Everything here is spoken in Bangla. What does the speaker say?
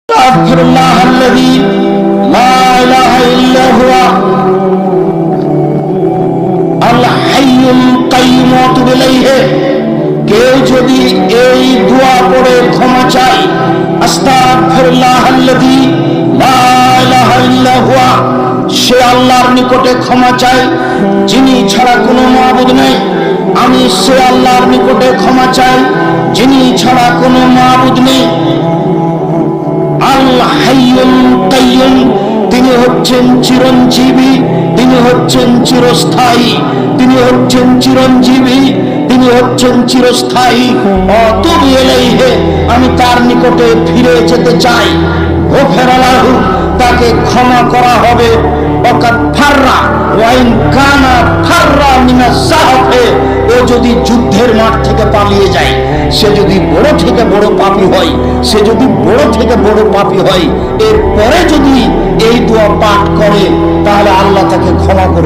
আস্তাগফিরুল্লাহাল্লাযী লা ইলাহা ইল্লা হুয়া আল হাইয়ুল কাইয়্যুম ওয়া তুবু ইলাইহি। কেউ যদি এই দোয়া পড়ে ক্ষমা চায়, আস্তাগফিরুল্লাহাল্লাযী লা ইলাহা ইল্লা হুয়া, সে আল্লাহর নিকটে ক্ষমা চায় যিনি ছাড়া কোনো মাবুদ নেই। আমি সে আল্লাহর নিকটে ক্ষমা চাই যিনি ছাড়া কোনো মাবুদ নেই। আল হাইয়ুল কাইয়্যুম, তিনি হচ্ছেন চিরঞ্জীবী, তিনি হচ্ছেন চিরস্থায়ী, তিনি হচ্ছেন চিরঞ্জীবী, তিনি হচ্ছেন চিরস্থায়ী। অতুবু ইলাইহি, আমি তার নিকটে ফিরে যেতে চাই। গফিরা লাহু, তাকে ক্ষমা করা হবে। ওয়াকাদ ফাররা ওয়া ইন কানা ফাররা মিনাজ যাহফে, ও যদি যুদ্ধের মাঠ থেকে পালিয়ে যায়, সে যদি বড় থেকে বড় পাপী হয়, সে যদি বড় থেকে বড় পাপী হয়, এরপরে যদি এই দোয়া পাঠ করে, তাহলে আল্লাহ তাকে ক্ষমা করবে।